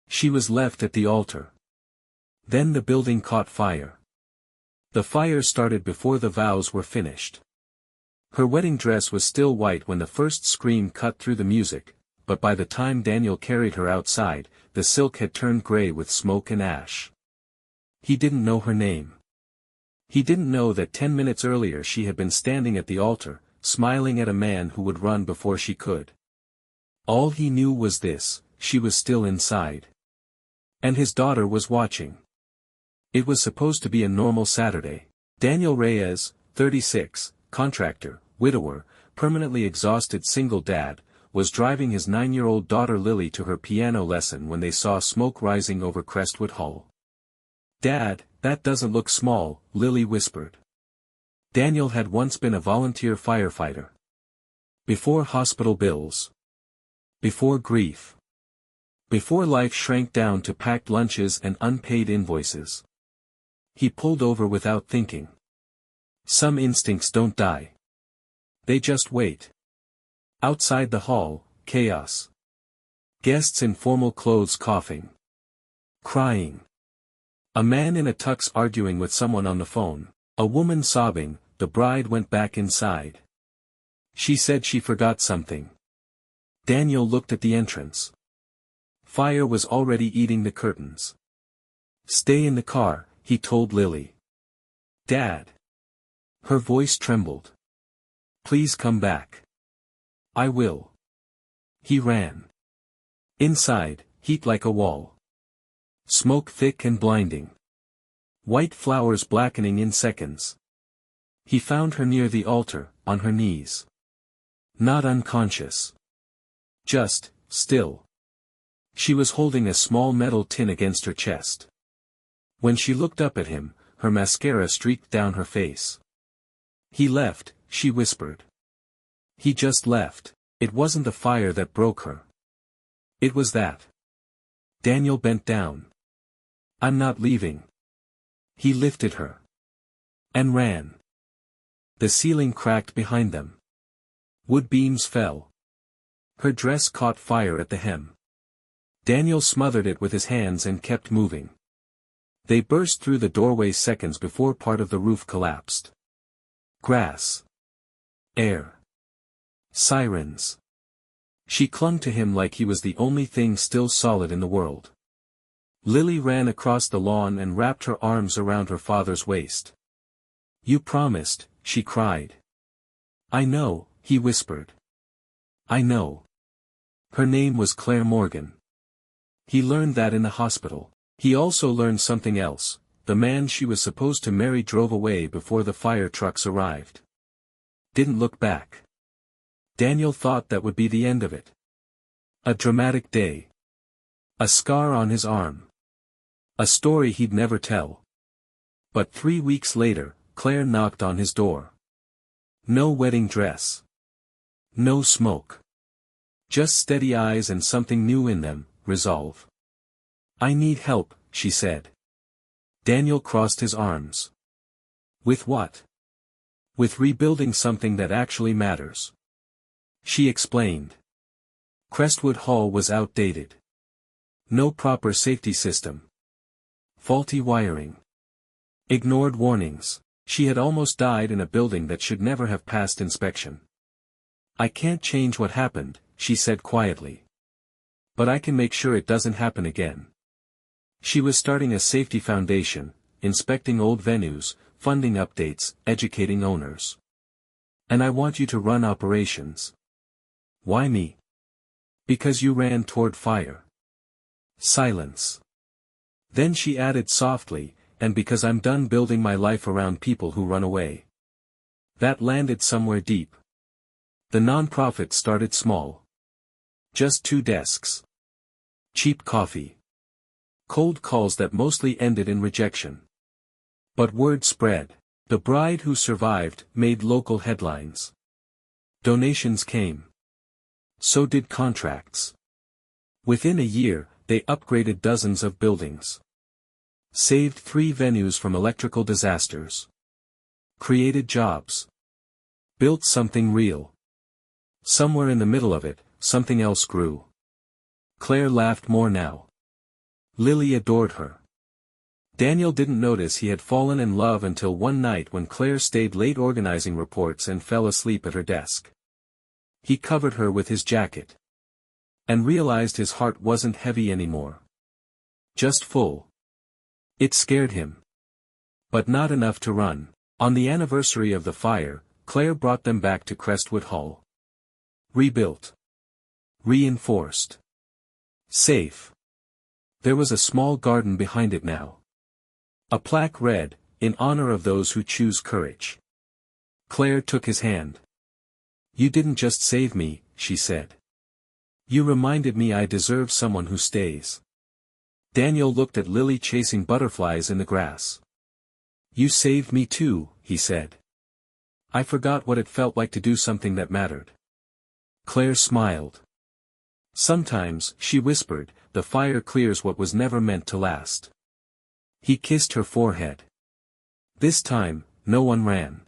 She was left at the altar. Then the building caught fire. The fire started before the vows were finished. Her wedding dress was still white when the first scream cut through the music, but by the time Daniel carried her outside, the silk had turned gray with smoke and ash. He didn't know her name. He didn't know that 10 minutes earlier she had been standing at the altar, smiling at a man who would run before she could. All he knew was this: she was still inside. And his daughter was watching. It was supposed to be a normal Saturday. Daniel Reyes, 36, contractor, widower, permanently exhausted single dad, was driving his 9-year-old daughter Lily to her piano lesson when they saw smoke rising over Crestwood Hall. "Dad, that doesn't look small," Lily whispered. Daniel had once been a volunteer firefighter. Before hospital bills. Before grief. Before life shrank down to packed lunches and unpaid invoices. He pulled over without thinking. Some instincts don't die. They just wait. Outside the hall, chaos. Guests in formal clothes coughing. Crying. A man in a tux arguing with someone on the phone. A woman sobbing. The bride went back inside. She said she forgot something. Daniel looked at the entrance. Fire was already eating the curtains. "Stay in the car," he told Lily. "Dad." Her voice trembled. "Please come back." "I will." He ran. Inside, heat like a wall. Smoke thick and blinding. White flowers blackening in seconds. He found her near the altar, on her knees. Not unconscious. Just, still. She was holding a small metal tin against her chest. When she looked up at him, her mascara streaked down her face. "He left," she whispered. "He just left." It wasn't the fire that broke her. It was that. Daniel bent down. "I'm not leaving." He lifted her. And ran. The ceiling cracked behind them. Wood beams fell. Her dress caught fire at the hem. Daniel smothered it with his hands and kept moving. They burst through the doorway seconds before part of the roof collapsed. Grass. Air. Sirens. She clung to him like he was the only thing still solid in the world. Lily ran across the lawn and wrapped her arms around her father's waist. "You promised," she cried. "I know," he whispered. "I know." Her name was Claire Morgan. He learned that in the hospital. He also learned something else: the man she was supposed to marry drove away before the fire trucks arrived. Didn't look back. Daniel thought that would be the end of it. A dramatic day. A scar on his arm. A story he'd never tell. But 3 weeks later, Claire knocked on his door. No wedding dress. No smoke. Just steady eyes and something new in them: resolve. "I need help," she said. Daniel crossed his arms. "With what?" "With rebuilding something that actually matters." She explained. Crestwood Hall was outdated. No proper safety system. Faulty wiring. Ignored warnings. She had almost died in a building that should never have passed inspection. "I can't change what happened," she said quietly. "But I can make sure it doesn't happen again." She was starting a safety foundation, inspecting old venues, funding updates, educating owners. "And I want you to run operations." "Why me?" "Because you ran toward fire." Silence. Then she added softly, "And because I'm done building my life around people who run away." That landed somewhere deep. The nonprofit started small. Just 2 desks. Cheap coffee. Cold calls that mostly ended in rejection. But word spread. The bride who survived made local headlines. Donations came. So did contracts. Within a year, they upgraded dozens of buildings. Saved 3 venues from electrical disasters. Created jobs. Built something real. Somewhere in the middle of it, something else grew. Claire laughed more now. Lily adored her. Daniel didn't notice he had fallen in love until one night when Claire stayed late organizing reports and fell asleep at her desk. He covered her with his jacket. And realized his heart wasn't heavy anymore. Just full. It scared him. But not enough to run. On the anniversary of the fire, Claire brought them back to Crestwood Hall. Rebuilt. Reinforced. Safe. There was a small garden behind it now. A plaque read, "In honor of those who choose courage." Claire took his hand. "You didn't just save me," she said. "You reminded me I deserve someone who stays." Daniel looked at Lily chasing butterflies in the grass. "You saved me too," he said. "I forgot what it felt like to do something that mattered." Claire smiled. "Sometimes," she whispered, "the fire clears what was never meant to last." He kissed her forehead. This time, no one ran.